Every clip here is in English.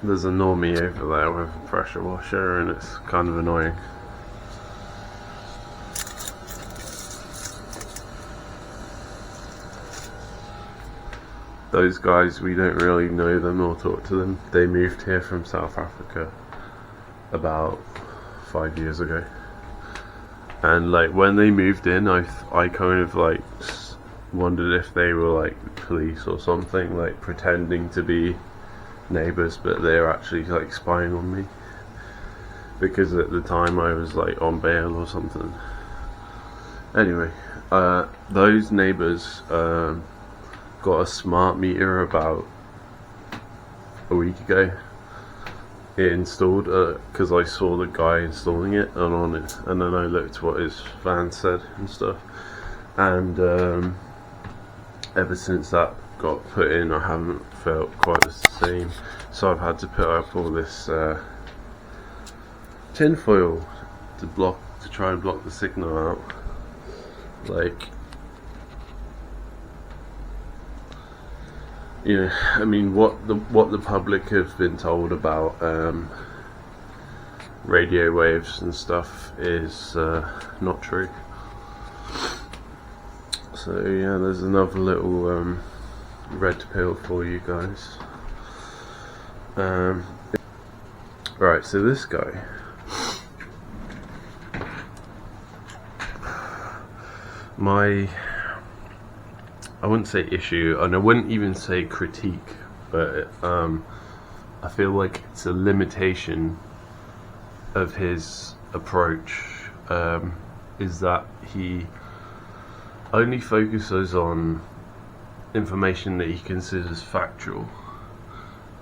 There's a normie over there with a pressure washer, and it's kind of annoying. Those guys, we don't really know them or talk to them. They moved here from South Africa about 5 years ago, and like when they moved in, I kind of like wondered if they were like police or something, like pretending to be neighbours, but they're actually like spying on me, because at the time I was like on bail or something. Anyway, those neighbours got a smart meter about a week ago. It installed because I saw the guy installing it and on it, and then I looked what his van said and stuff, and ever since that got put in, I haven't felt quite the same, so I've had to put up all this tin foil to try and block the signal out. Like, you know, I mean, what the public have been told about radio waves and stuff is not true. So yeah, there's another little red pill for you guys. Right, so this guy, I wouldn't say issue, and I wouldn't even say critique, but I feel like it's a limitation of his approach, is that he only focuses on information that he considers factual,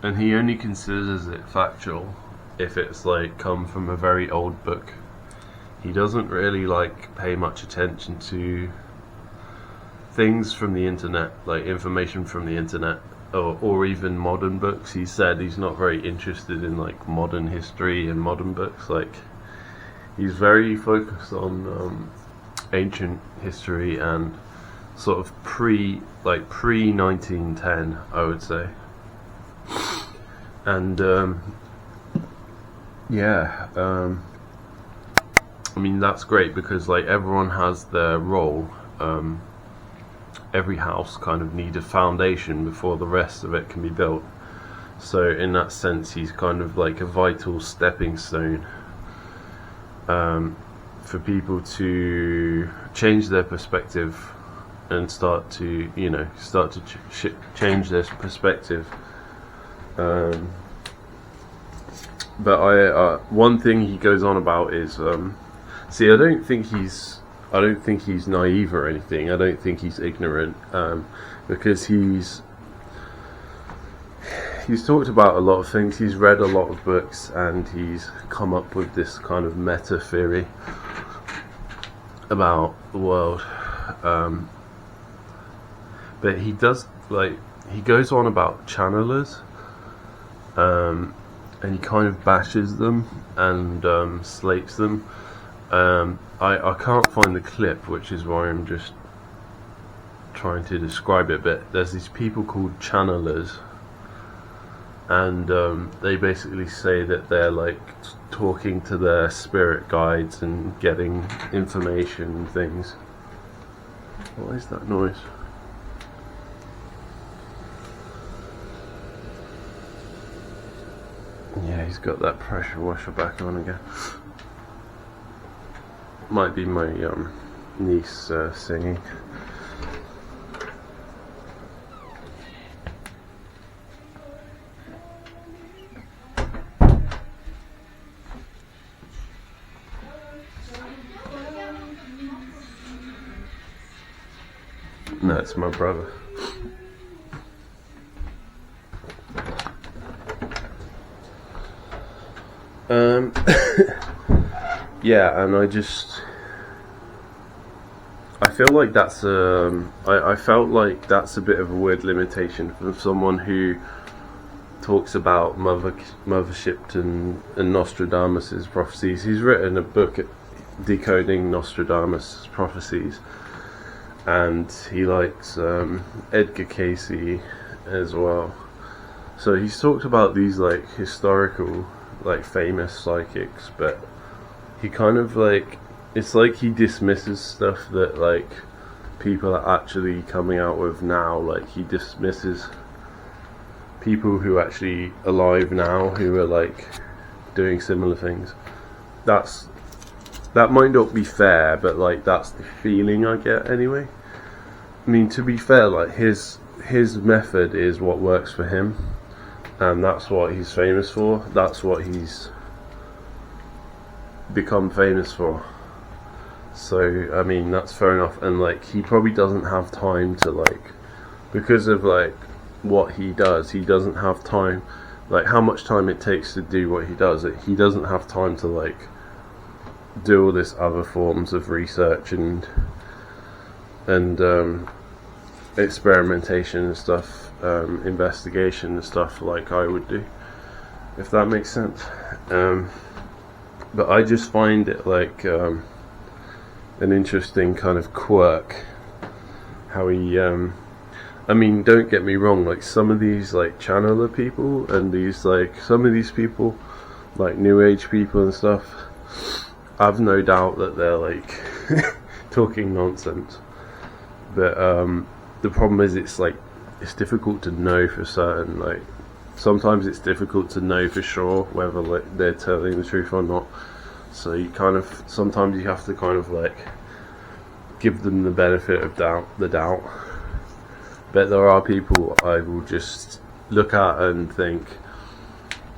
and he only considers it factual if it's like come from a very old book. He doesn't really like pay much attention to things from the internet, like information from the internet, or even modern books. He said he's not very interested in like modern history and modern books. Like, he's very focused on ancient history and sort of pre 1910, I would say. And I mean, that's great, because like everyone has their role. Every house kind of needs a foundation before the rest of it can be built. So in that sense, he's kind of like a vital stepping stone for people to change their perspective and start to change their perspective. But one thing he goes on about is, see, I don't think he's naive or anything. I don't think he's ignorant, because he's talked about a lot of things. He's read a lot of books, and he's come up with this kind of meta theory about the world. But he goes on about channelers, and he kind of bashes them and slates them. I can't find the clip, which is why I'm just trying to describe it, but there's these people called channelers, and they basically say that they're like talking to their spirit guides and getting information and things. What is that noise? Yeah, he's got that pressure washer back on again. Might be my niece singing. No, it's my brother. Yeah, and I feel like that's I felt like that's a bit of a weird limitation from someone who talks about mothership and Nostradamus' prophecies. He's written a book decoding Nostradamus' prophecies, and he likes Edgar Casey as well. So he's talked about these like historical, like famous psychics, but he kind of like, it's like he dismisses stuff that like people are actually coming out with now. Like he dismisses people who are actually alive now who are like doing similar things. That might not be fair, but like that's the feeling I get anyway. I mean, to be fair, like his method is what works for him, and that's what he's famous for. That's what he's become famous for. So I mean, that's fair enough. And like he probably doesn't have time to like, because of like what he does, he doesn't have time, like how much time it takes to do what he does. He doesn't have time to like do all this other forms of research and experimentation and stuff, investigation and stuff like I would do, if that makes sense. But I just find it like an interesting kind of quirk how he I mean, don't get me wrong, like some of these like channeler people and these like some of these people like new age people and stuff, I've no doubt that they're like talking nonsense, but the problem is it's like it's difficult to know for certain. Like sometimes it's difficult to know for sure whether like they're telling the truth or not, so you kind of sometimes you have to kind of like give them the benefit of the doubt. But there are people I will just look at and think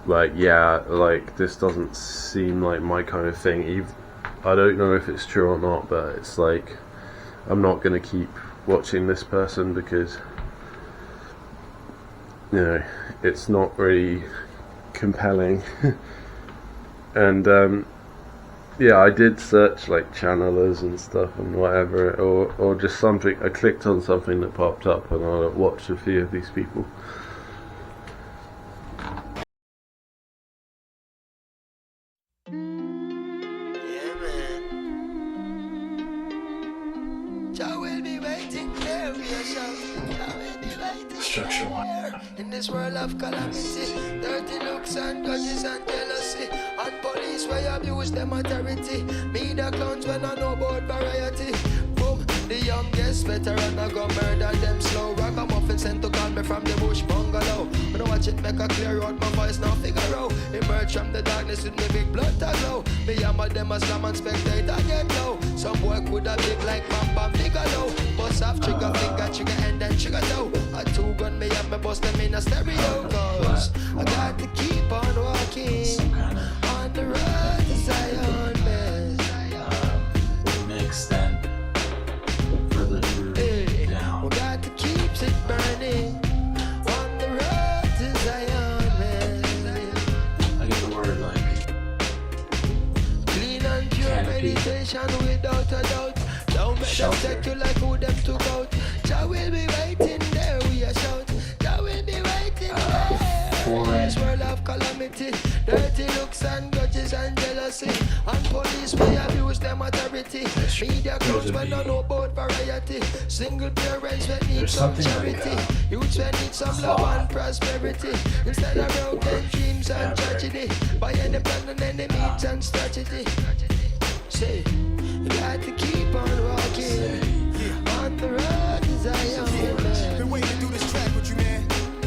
like, yeah, like this doesn't seem like my kind of thing. I don't know if it's true or not, but it's like I'm not going to keep watching this person because, you know, it's not really compelling. And yeah, I did search like channelers and stuff and whatever, or just something. I clicked on something that popped up and I watched a few of these people. Yeah, man. Jah will be waiting there. We are shouting. Jah will be waiting Structure there. In this world of calamity, dirty looks and grudges and jealousy, and police where abuse them authority. Me the clowns when I know about variety. Boom, the youngest veteran I go murder them slow. Ragamuffin sent to call me from the bush bungalow. When I watch it make a clear out my voice now figure out. Emerge from the darkness with me big blood to glow. Me hammer them a slam and spectate and get low. Some boy could have big like Bam Bam Bigelow. Bust off trigger finger, trigger and then trigger toe. A two gun me up, me bust them in a stereo. Cause I got to keep on walking on the road to Zion, man. Mix then further down. We got to keep it burning on the road to Zion, man. I get the word like Clean and pure canopy. meditation without a doubt. Don't make them Shelter. take you like who them took out. Jah will be waiting there, we a shout. Jah will be waiting there. For In this world of calamity, dirty looks and grudges and jealousy, and police we abuse them authority. Media clowns when I know about variety. Single parents when need There's some something like, charity. Youths when need some love and prosperity. Instead of broken dreams and tragedy, by any plan and any means and strategy. Say, you got to keep on walking on the road to Zion. Been waiting to do this track with you, man.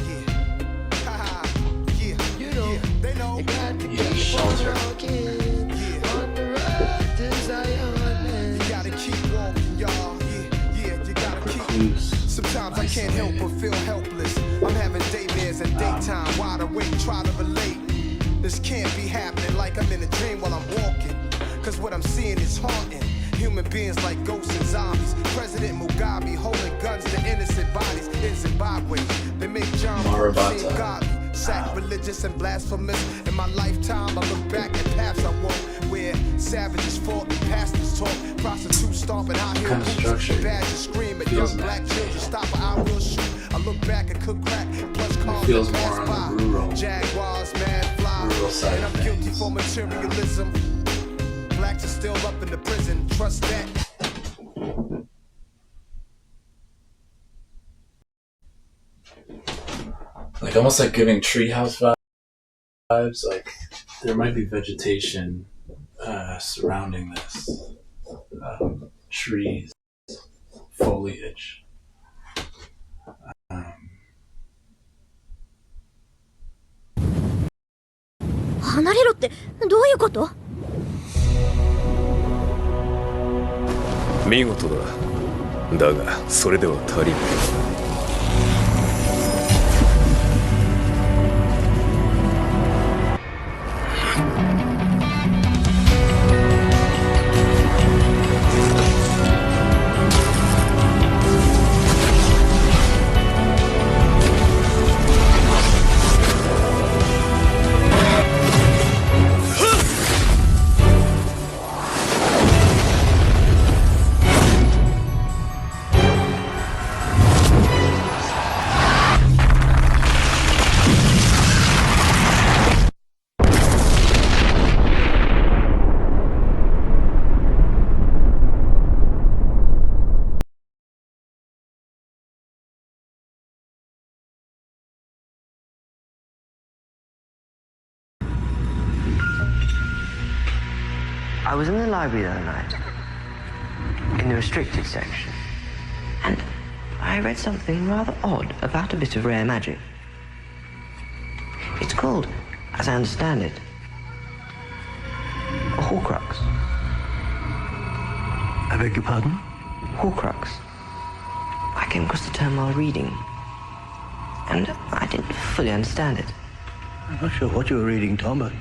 Yeah. Haha. Yeah. You know, They know. you got to Yeah, keep on shelter. walking on the road to Zion. You gotta keep walking, y'all. Yeah. You gotta keep. recluse. Sometimes I can't help but feel helpless. I'm having daymares and daytime, wide awake, try to relate. This can't be happening like I'm in a dream while I'm walking. Cause what I'm seeing is haunting. Human beings like ghosts and zombies. President Mugabe holding guns to innocent bodies in Zimbabwe. They make John Marabata. seem godly, sacrilegious and blasphemous. In my lifetime, I look back at paths I walk where savages fought and pastors talk. Prostitutes stomping out here, Kind of structure. badges scream at Feels young black nice. children. Stop or I will shoot. I look back and cook crack, plus cars feels that more pass on by. the rural- Jaguars, mad fly, rural side and of I'm guilty things. for materialism. Blacks are still up in the prison, trust that. Like almost like giving treehouse vibes. Like there might be vegetation surrounding this, trees, foliage. 離れろってどういうこと？見事だ。だがそれでは足りない。I was in the library the other night, in the restricted section, and I read something rather odd about a bit of rare magic. It's called, as I understand it, a Horcrux. I beg your pardon? Horcrux. I came across the term while reading, and I didn't fully understand it. I'm not sure what you were reading, Tom, but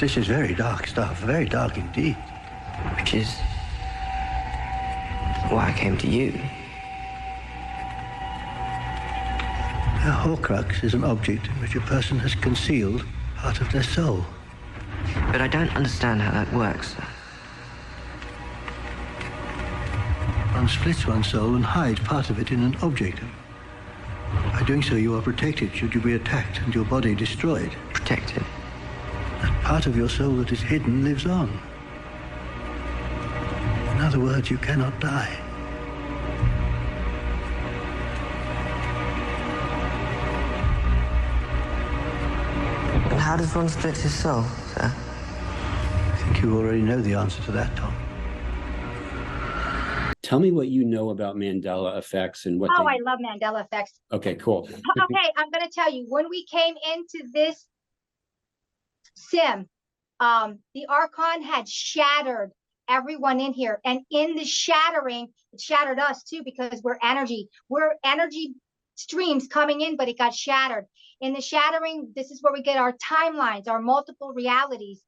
this is very dark stuff, very dark indeed. Which is why I came to you. A Horcrux is an object in which a person has concealed part of their soul. But I don't understand how that works, sir. One splits one's soul and hides part of it in an object. By doing so, you are protected should you be attacked and your body destroyed. Protected? That part of your soul that is hidden lives on. In other words, you cannot die. And how does one split his soul, sir? I think you already know the answer to that, Tom. Tell me what you know about Mandela effects and what. Oh, I love Mandela effects. Okay, cool. Okay, I'm going to tell you, when we came into this sim, the Archon had shattered everyone in here. And in the shattering, it shattered us too, because we're energy streams coming in, but it got shattered. In the shattering, this is where we get our timelines, our multiple realities,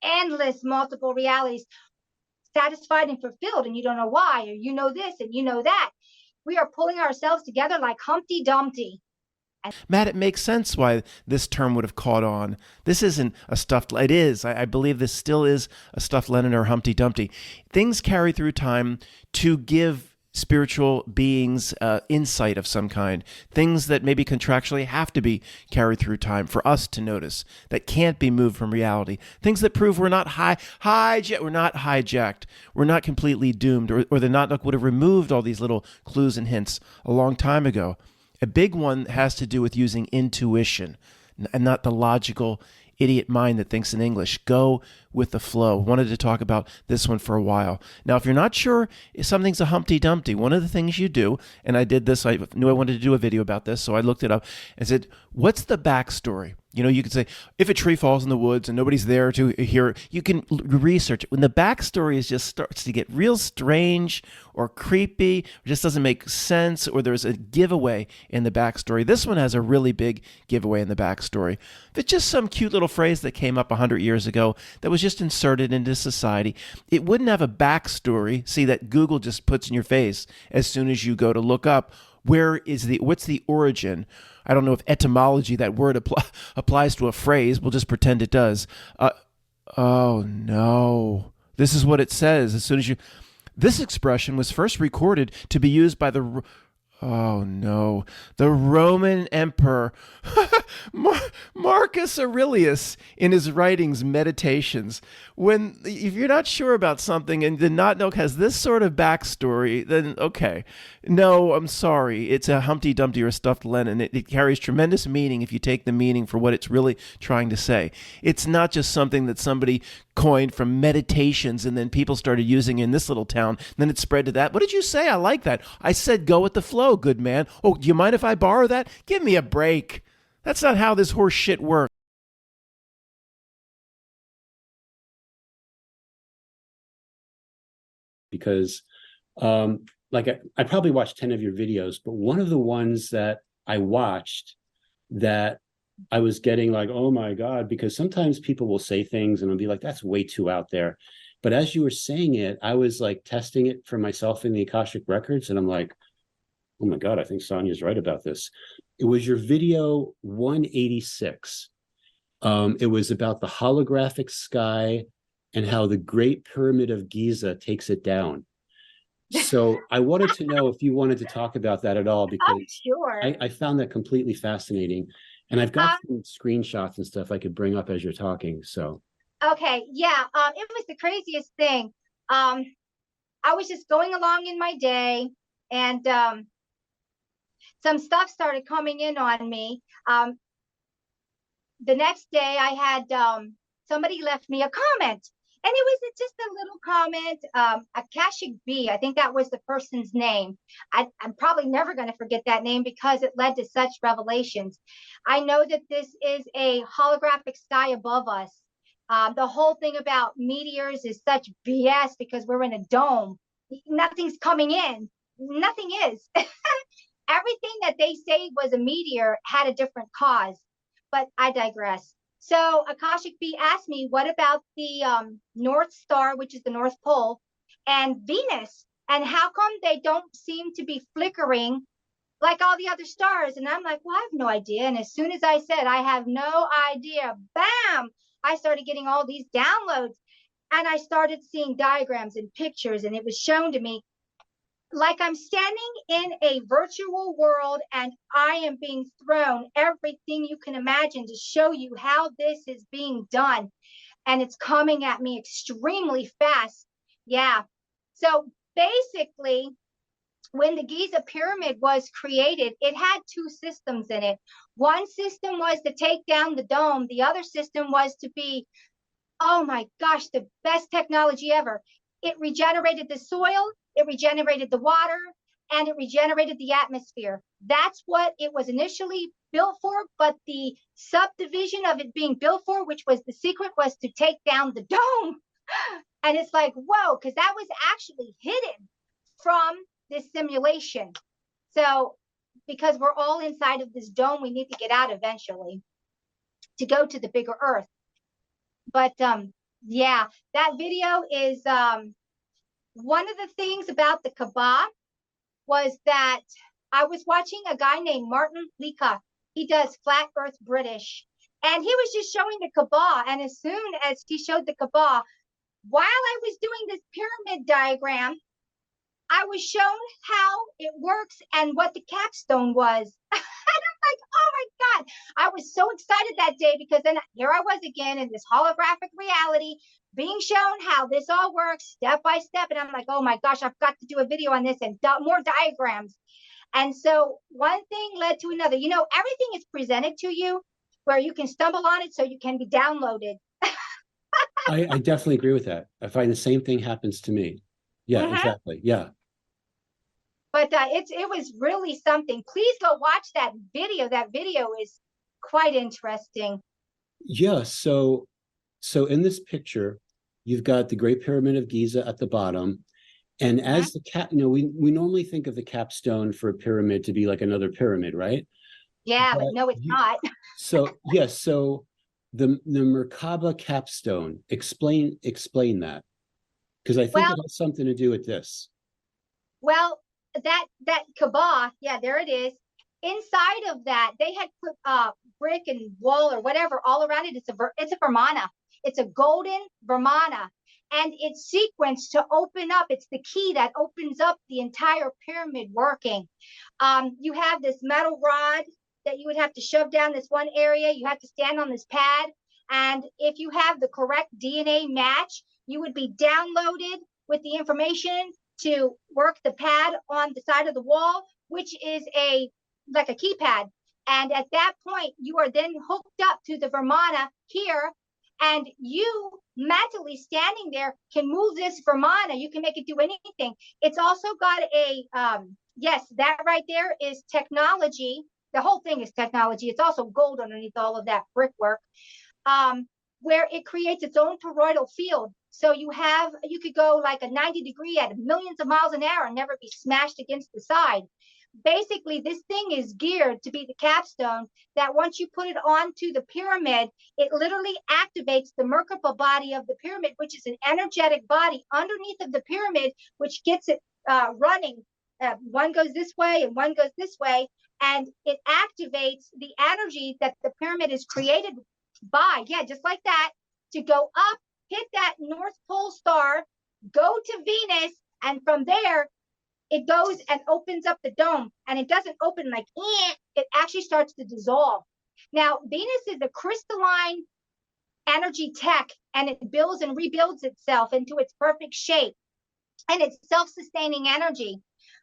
endless multiple realities, satisfied and fulfilled, and you don't know why, or you know this and you know that. We are pulling ourselves together like Humpty Dumpty. Matt, it makes sense why this term would have caught on. This isn't a stuffed, it is. I believe this still is a stuffed Lennon or Humpty Dumpty. Things carry through time to give spiritual beings insight of some kind, things that maybe contractually have to be carried through time for us to notice, that can't be moved from reality, things that prove we're not hijacked, we're not completely doomed, or the not would have removed all these little clues and hints a long time ago. A big one has to do with using intuition and not the logical idiot mind that thinks in English. Go with the flow. Wanted to talk about this one for a while. Now, if you're not sure if something's a Humpty Dumpty, one of the things you do, and I did this, I knew I wanted to do a video about this, so I looked it up and said, what's the backstory? You know, you could say, if a tree falls in the woods and nobody's there to hear it, you can research it. When the backstory just starts to get real strange or creepy, or just doesn't make sense, or there's a giveaway in the backstory. This one has a really big giveaway in the backstory. If it's just some cute little phrase that came up 100 years ago that was just inserted into society, it wouldn't have a backstory, see, that Google just puts in your face as soon as you go to look up what's the origin. I don't know if etymology, that word applies to a phrase. We'll just pretend it does. Oh no. This is what it says. This expression was first recorded to be used by the Oh no, the Roman Emperor Marcus Aurelius in his writings, Meditations. When if you're not sure about something and did not know has this sort of backstory, then okay, no, I'm sorry, it's a Humpty Dumpty or a stuffed Lenin. It carries tremendous meaning if you take the meaning for what it's really trying to say. It's not just something that somebody coined from Meditations and then people started using in this little town. And then it spread to that. What did you say? I like that. I said go with the flow, good man. Oh, do you mind if I borrow that? Give me a break. That's not how this horse shit works. Because I probably watched 10 of your videos, but one of the ones that I watched that I was getting like, oh my God, because sometimes people will say things and I'll be like, that's way too out there. But as you were saying it, I was like testing it for myself in the Akashic Records. And I'm like, oh my God, I think Sonia's right about this. It was your video 186. It was about the holographic sky and how the Great Pyramid of Giza takes it down. So I wanted to know if you wanted to talk about that at all, because sure. I found that completely fascinating. And I've got some screenshots and stuff I could bring up as you're talking. So okay, yeah, it was the craziest thing. I was just going along in my day, and some stuff started coming in on me. The next day I had somebody left me a comment, and it was just a little comment. Akashic B, I think that was the person's name. I'm probably never going to forget that name because it led to such revelations. I know that this is a holographic sky above us. The whole thing about meteors is such BS because we're in a dome. Nothing's coming in. Nothing is. Everything that they say was a meteor had a different cause, but I digress. So Akashic B asked me, what about the North Star, which is the North Pole, and Venus? And how come they don't seem to be flickering like all the other stars? And I'm like, well, I have no idea. And as soon as I said, I have no idea, bam, I started getting all these downloads. And I started seeing diagrams and pictures, and it was shown to me like I'm standing in a virtual world and I am being thrown everything you can imagine to show you how this is being done. And it's coming at me extremely fast. Yeah. So basically, when the Giza pyramid was created, it had two systems in it. One system was to take down the dome. The other system was to be, oh my gosh, the best technology ever. It regenerated the soil, it regenerated the water, and it regenerated the atmosphere. That's what it was initially built for, but the subdivision of it being built for, which was the secret, was to take down the dome. And it's like, whoa, because that was actually hidden from this simulation. So because we're all inside of this dome, we need to get out eventually to go to the bigger earth. But yeah, that video is one of the things about the Kaaba was that I was watching a guy named Martin Leacock. He does Flat Earth British, and he was just showing the Kaaba. And as soon as he showed the Kaaba, while I was doing this pyramid diagram, I was shown how it works and what the capstone was. And I'm like, oh my God. I was so excited that day because then here I was again in this holographic reality being shown how this all works step by step. And I'm like, oh my gosh, I've got to do a video on this and more diagrams. And so one thing led to another. You know, everything is presented to you where you can stumble on it so you can be downloaded. I definitely agree with that. I find the same thing happens to me. Yeah, exactly. Yeah. But it was really something. Please go watch that video. That video is quite interesting. Yeah. So in this picture, you've got the Great Pyramid of Giza at the bottom. And as the we normally think of the capstone for a pyramid to be like another pyramid, right? Yeah, but no, it's not. So yes, so the Merkaba capstone, explain that. Because I think it has something to do with this. Well, that Kaaba, yeah, there it is. Inside of that, they had put brick and wall or whatever all around it. It's a Vermana. It's a golden Vermana. and it's sequenced to open up. It's the key that opens up the entire pyramid working. You have this metal rod that you would have to shove down this one area. You have to stand on this pad. And if you have the correct DNA match, you would be downloaded with the information to work the pad on the side of the wall, which is like a keypad. And at that point, you are then hooked up to the Vermana here, and you mentally standing there can move this Vermana. You can make it do anything. It's also got yes, that right there is technology. The whole thing is technology. It's also gold underneath all of that brickwork, where it creates its own toroidal field. So you could go like a 90-degree at millions of miles an hour and never be smashed against the side. Basically, this thing is geared to be the capstone that once you put it onto the pyramid, it literally activates the Merkaba body of the pyramid, which is an energetic body underneath of the pyramid, which gets it running. One goes this way and one goes this way, and it activates the energy that the pyramid is created by. Yeah, just like that, to go up, hit that North Pole star, go to Venus, and from there, it goes and opens up the dome, and it doesn't open like, it actually starts to dissolve. Now, Venus is a crystalline energy tech, and it builds and rebuilds itself into its perfect shape, and it's self-sustaining energy.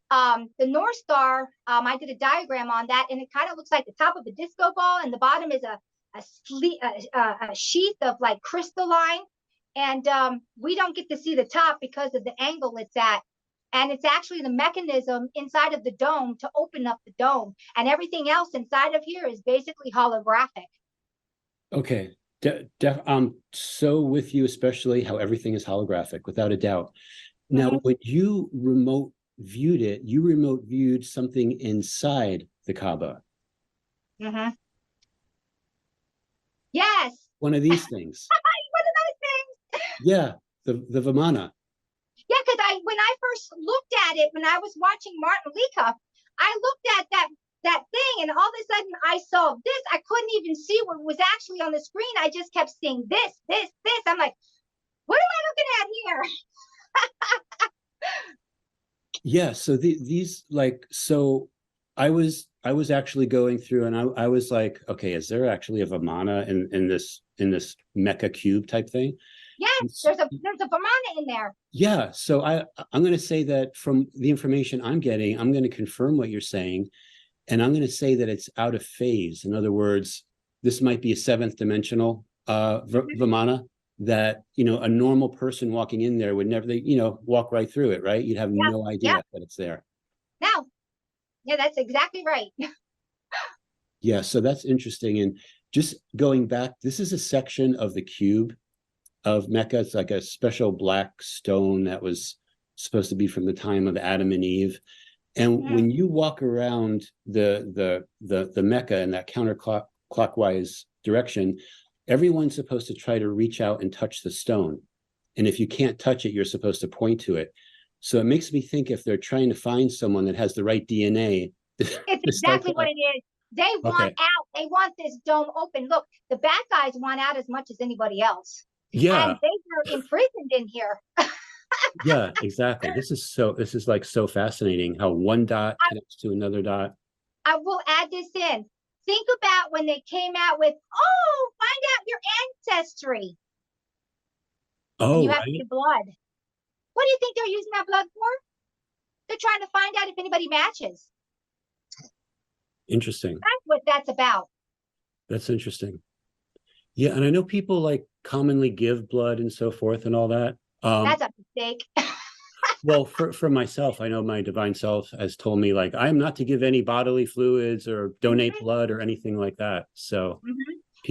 The North Star, I did a diagram on that, and it kind of looks like the top of a disco ball, and the bottom is a sheath of like crystalline, and we don't get to see the top because of the angle it's at. And it's actually the mechanism inside of the dome to open up the dome. And everything else inside of here is basically holographic. Okay. I'm so with you, especially how everything is holographic, without a doubt. Now, when you remote viewed it, you remote viewed something inside the Kaaba. Yes. One of these things. One of those things. Yeah, the Vimana. Yeah, because when I first looked at it, when I was watching Martin Leacock, I looked at that thing, and all of a sudden I saw this. I couldn't even see what was actually on the screen. I just kept seeing this. I'm like, what am I looking at here? Yeah, so these like, so I was actually going through, and I was like, okay, is there actually a Vimana in this Mecca cube type thing? Yes, there's a Vimana in there. Yeah, so I'm going to say that from the information I'm getting, I'm going to confirm what you're saying, and I'm going to say that it's out of phase. In other words, this might be a seventh dimensional Vimana that, a normal person walking in there would never, walk right through it, right? You'd have no idea that it's there. No. Yeah, that's exactly right. Yeah, so that's interesting. And just going back, this is a section of the cube of Mecca. It's like a special black stone that was supposed to be from the time of Adam and Eve. And when you walk around the Mecca in that counterclockwise direction, everyone's supposed to try to reach out and touch the stone. And if you can't touch it, you're supposed to point to it. So it makes me think if they're trying to find someone that has the right DNA. It's exactly what it is. They want out. They want this dome open. Look, the bad guys want out as much as anybody else. Yeah. And they were imprisoned in here. Yeah, exactly. This is like so fascinating how one dot connects to another dot. I will add this in. Think about when they came out with, find out your ancestry. Oh, and you have the blood. What do you think they're using that blood for? They're trying to find out if anybody matches. Interesting. That's what that's about. That's interesting. Yeah, and I know people like commonly give blood and so forth and all that. That's a mistake. Well, for myself, I know my divine self has told me, like, I am not to give any bodily fluids or donate blood or anything like that. So,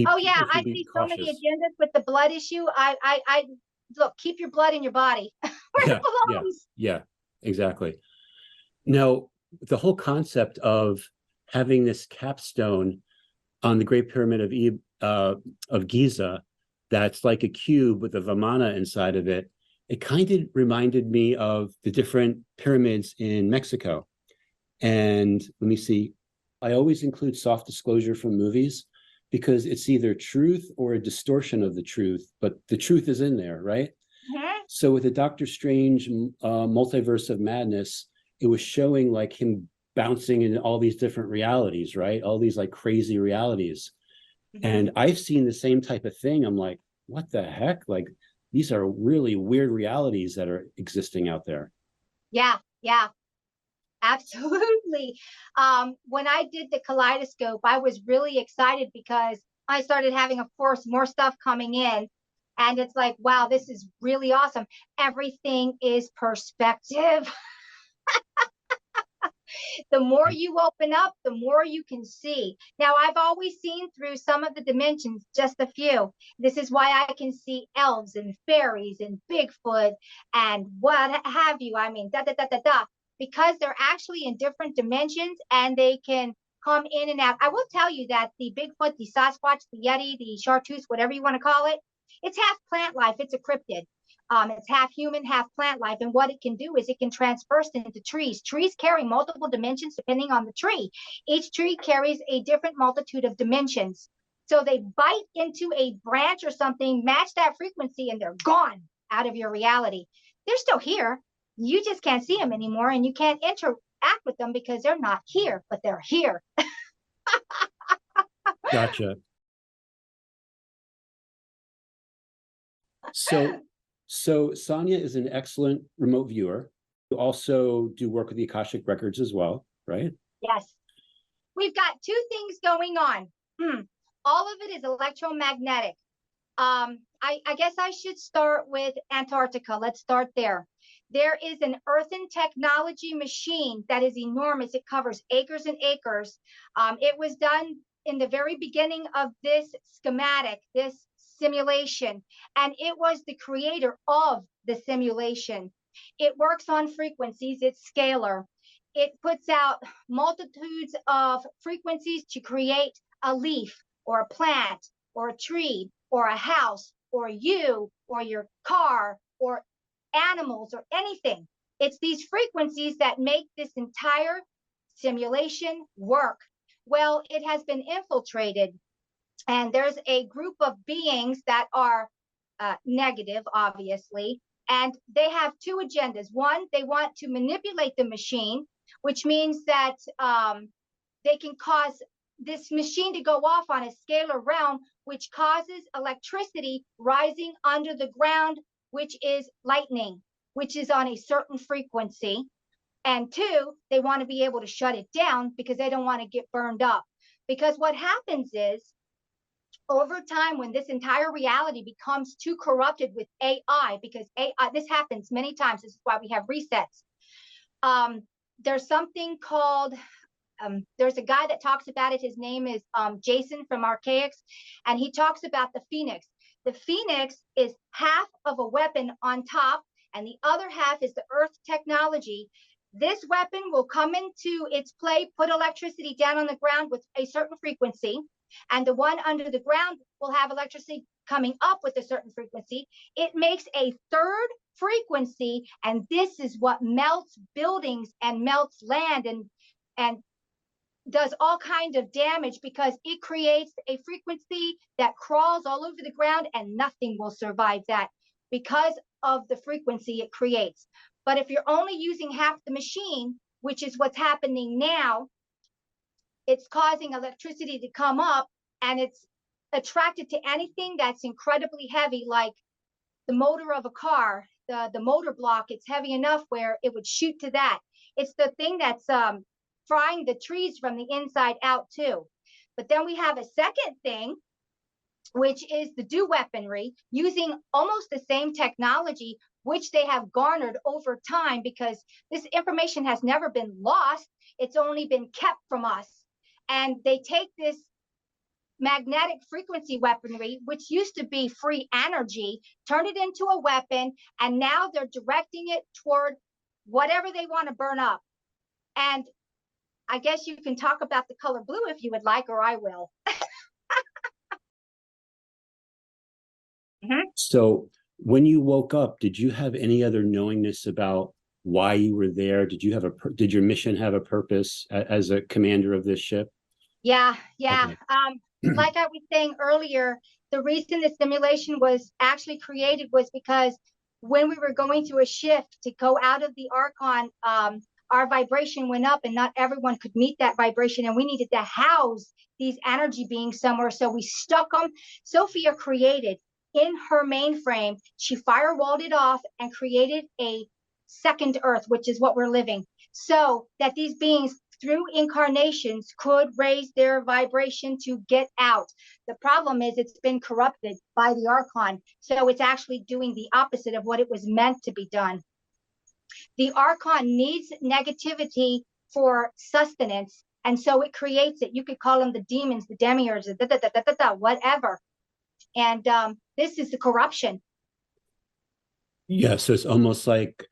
I see so many agendas with the blood issue. I look, keep your blood in your body where it belongs. Yeah, exactly. Now, the whole concept of having this capstone on the Great Pyramid of Giza, that's like a cube with a Vimana inside of it. It kind of reminded me of the different pyramids in Mexico. And let me see, I always include soft disclosure from movies because it's either truth or a distortion of the truth, but the truth is in there, right? So with the Doctor Strange multiverse of madness, it was showing like him bouncing in all these different realities, right? All these like crazy realities. And I've seen the same type of thing. I'm like, what the heck? Like, these are really weird realities that are existing out there. Yeah, yeah, absolutely. When I did the kaleidoscope, I was really excited because I started having, of course, more stuff coming in. And it's like, wow, this is really awesome. Everything is perspective. The more you open up, the more you can see. Now, I've always seen through some of the dimensions, just a few. This is why I can see elves and fairies and Bigfoot and what have you. I mean, da da da da da, because they're actually in different dimensions and they can come in and out. I will tell you that the Bigfoot, the Sasquatch, the Yeti, the Chartreuse, whatever you want to call it, it's half plant life. It's a cryptid. It's half human, half plant life. And what it can do is it can transverse into trees. Trees carry multiple dimensions depending on the tree. Each tree carries a different multitude of dimensions. So they bite into a branch or something, match that frequency, and they're gone out of your reality. They're still here. You just can't see them anymore, and you can't interact with them because they're not here, but they're here. Gotcha. So Sonia is an excellent remote viewer. You also do work with the Akashic Records as well, right? Yes. We've got two things going on. All of it is electromagnetic. I guess I should start with Antarctica. Let's start there. There is an earthen technology machine that is enormous. It covers acres and acres. It was done in the very beginning of this schematic, this simulation, and it was the creator of the simulation. It works on frequencies. It's scalar. It puts out multitudes of frequencies to create a leaf or a plant or a tree or a house or you or your car or animals or anything. It's these frequencies that make this entire simulation work. Well, it has been infiltrated, and there's a group of beings that are negative, obviously, and they have two agendas. One, they want to manipulate the machine, which means that they can cause this machine to go off on a scalar realm, which causes electricity rising under the ground, which is lightning, which is on a certain frequency. And two, they want to be able to shut it down because they don't want to get burned up. Because what happens is, over time, when this entire reality becomes too corrupted with AI, because AI, this happens many times, this is why we have resets. There's something called, there's a guy that talks about it. His name is Jason from Archaics, and he talks about the Phoenix. The Phoenix is half of a weapon on top, and the other half is the Earth technology. This weapon will come into its play, put electricity down on the ground with a certain frequency, and the one under the ground will have electricity coming up with a certain frequency. It makes a third frequency, and this is what melts buildings and melts land and does all kinds of damage, because it creates a frequency that crawls all over the ground and nothing will survive that because of the frequency it creates. But if you're only using half the machine, which is what's happening now, it's causing electricity to come up, and it's attracted to anything that's incredibly heavy, like the motor of a car, the motor block. It's heavy enough where it would shoot to that. It's the thing that's frying the trees from the inside out too. But then we have a second thing, which is the do weaponry, using almost the same technology, which they have garnered over time, because this information has never been lost. It's only been kept from us. And they take this magnetic frequency weaponry, which used to be free energy, turn it into a weapon, and now they're directing it toward whatever they want to burn up. And I guess you can talk about the color blue if you would like, or I will. So when you woke up, did you have any other knowingness about why you were there? Did your mission have a purpose as a commander of this ship? Yeah. Okay. Like I was saying earlier, the reason the simulation was actually created was because when we were going through a shift to go out of the Archon, our vibration went up and not everyone could meet that vibration. And we needed to house these energy beings somewhere. So we stuck them. Sophia created in her mainframe, she firewalled it off and created a second Earth, which is what we're living. So that these beings through incarnations could raise their vibration to get out. The problem is it's been corrupted by the Archon. So it's actually doing the opposite of what it was meant to be done. The Archon needs negativity for sustenance. And so it creates it. You could call them the demons, the demiurges, whatever. And this is the corruption. Yeah, so it's almost like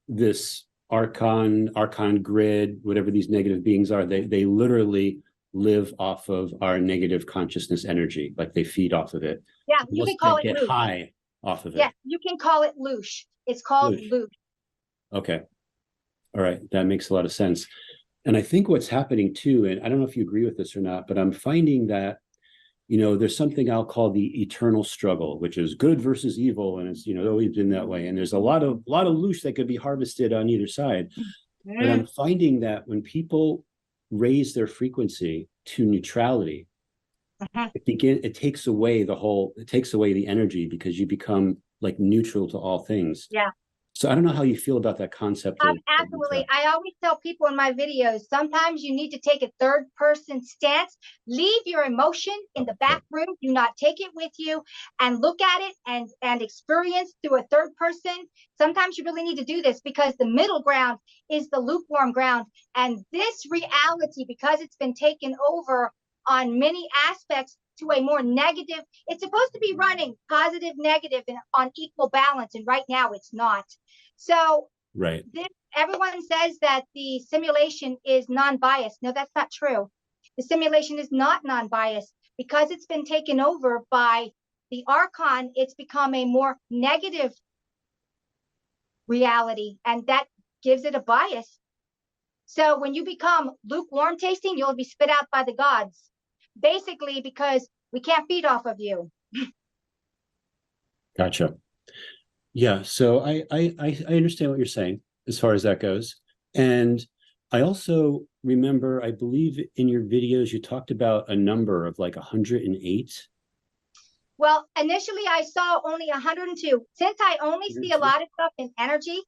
this Archon grid, whatever these negative beings are, they literally live off of our negative consciousness energy, like they feed off of it. Yeah, you can call it get loosh. high off of it. Yeah, you can call it loosh. It's called loosh. Okay. All right. That makes a lot of sense. And I think what's happening too, and I don't know if you agree with this or not, but I'm finding that, you know, there's something I'll call the eternal struggle, which is good versus evil. And it's, you know, always been that way. And there's a lot of loosh that could be harvested on either side. But I'm finding that when people raise their frequency to neutrality, it takes away the energy because you become like neutral to all things. Yeah. So I don't know how you feel about that concept. Absolutely. I always tell people in my videos, sometimes you need to take a third person stance, leave your emotion in the back room, do not take it with you, and look at it and experience through a third person. Sometimes you really need to do this because the middle ground is the lukewarm ground. And this reality, because it's been taken over on many aspects to a more negative, it's supposed to be running positive, negative, and on equal balance. And right now it's not. So right. Everyone says that the simulation is non-biased. No, that's not true. The simulation is not non-biased because it's been taken over by the Archon. It's become a more negative reality, and that gives it a bias. So when you become lukewarm tasting, you'll be spit out by the gods, basically because we can't feed off of you. Gotcha. Yeah, so I understand what you're saying as far as that goes. And I also remember, I believe in your videos, you talked about a number of like 108. Well, initially I saw only 102. Since I only see a lot of stuff in energy,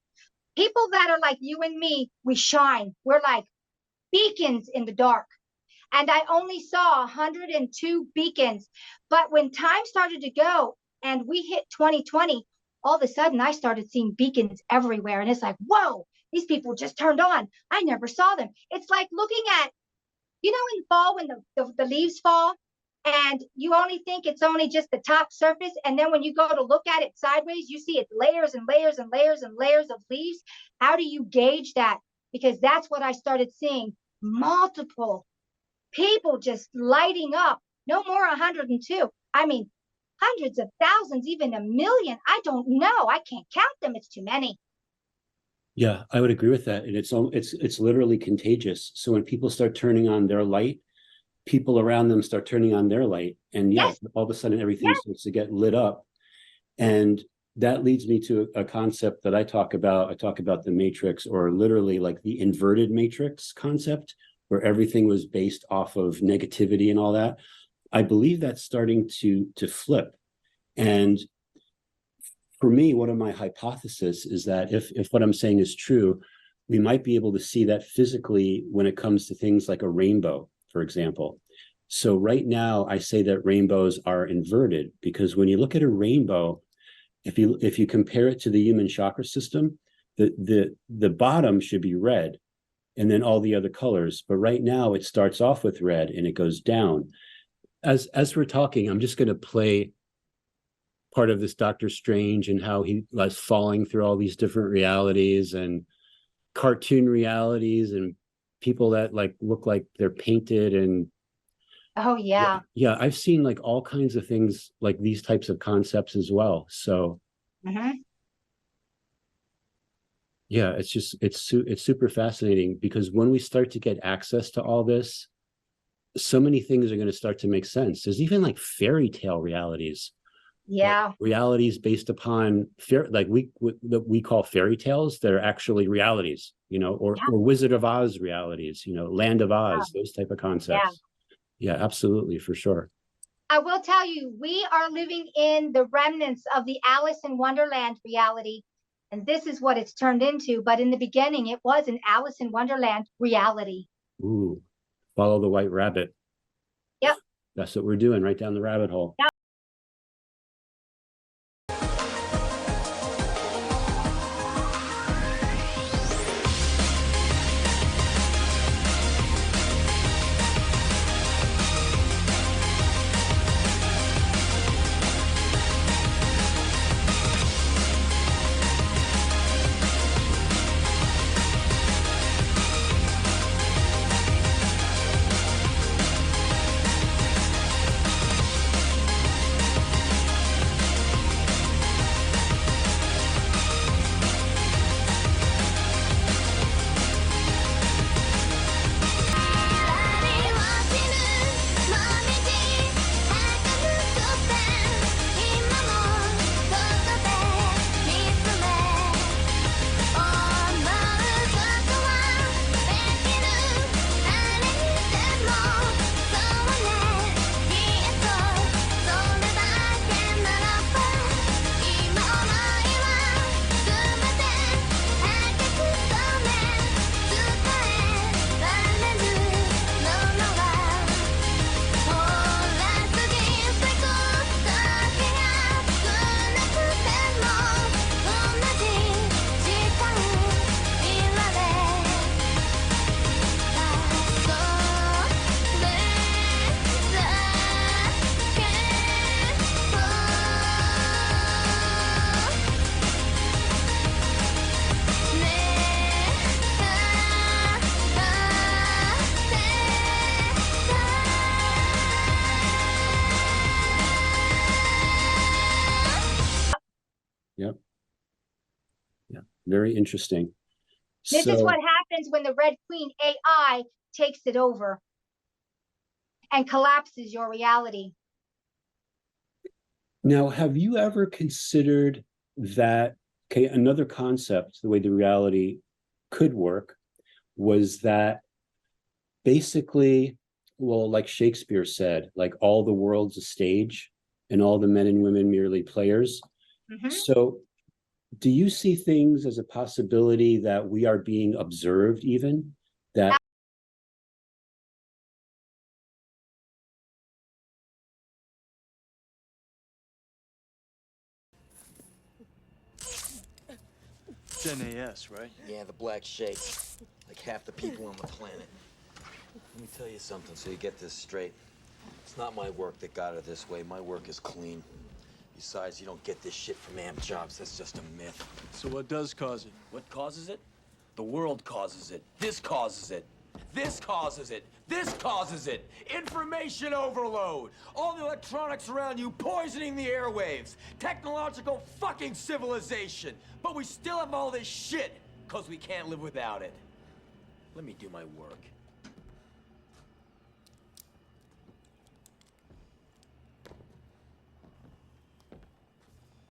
people that are like you and me, we shine. We're like beacons in the dark. And I only saw 102 beacons. But when time started to go and we hit 2020, all of a sudden I started seeing beacons everywhere. And it's like, whoa, these people just turned on. I never saw them. It's like looking at, you know, in fall when the leaves fall and you only think it's only just the top surface. And then when you go to look at it sideways, you see it's layers and layers and layers and layers of leaves. How do you gauge that? Because that's what I started seeing. Multiple people just lighting up. No more 102. I mean, hundreds of thousands, even a million. I don't know. I can't count them. It's too many. Yeah, I would agree with that. And it's literally contagious. So when people start turning on their light, people around them start turning on their light. And yes, all of a sudden everything starts to get lit up. And that leads me to a concept that I talk about. I talk about the matrix, or literally like the inverted matrix concept, where everything was based off of negativity and all that. I believe that's starting to flip. And for me, one of my hypotheses is that if what I'm saying is true, we might be able to see that physically when it comes to things like a rainbow, for example. So right now, I say that rainbows are inverted because when you look at a rainbow, if you compare it to the human chakra system, the bottom should be red and then all the other colors. But right now it starts off with red and it goes down. As we're talking, I'm just going to play part of this Doctor Strange and how he was falling through all these different realities and cartoon realities and people that like look like they're painted and oh yeah. I've seen like all kinds of things like these types of concepts as well. So yeah, it's super fascinating because when we start to get access to all this, so many things are going to start to make sense. There's even like fairy tale realities Yeah. realities based upon like we call fairy tales that are actually realities, or Wizard of Oz realities, Land of Oz, those type of concepts. Yeah, absolutely, for sure. I will tell you, we are living in the remnants of the Alice in Wonderland reality. And this is what it's turned into. But in the beginning, it was an Alice in Wonderland reality. Ooh, follow the white rabbit. Yep. That's what we're doing, right down the rabbit hole. Yep. Yep. Yeah, very interesting. This is what happens when the Red Queen AI takes it over and collapses your reality. Now, have you ever considered that, okay, another concept, the way the reality could work, was that basically, well, like Shakespeare said, like all the world's a stage and all the men and women merely players. Mm-hmm. So do you see things as a possibility that we are being observed even? That It's NAS, right? Yeah, the black shape. Like half the people on the planet. Let me tell you something so you get this straight. It's not my work that got her this way. My work is clean. Besides, you don't get this shit from amp jobs. That's just a myth. So what does cause it? What causes it? The world causes it. This causes it. This causes it. This causes it. Information overload. All the electronics around you poisoning the airwaves. Technological fucking civilization. But we still have all this shit because we can't live without it. Let me do my work.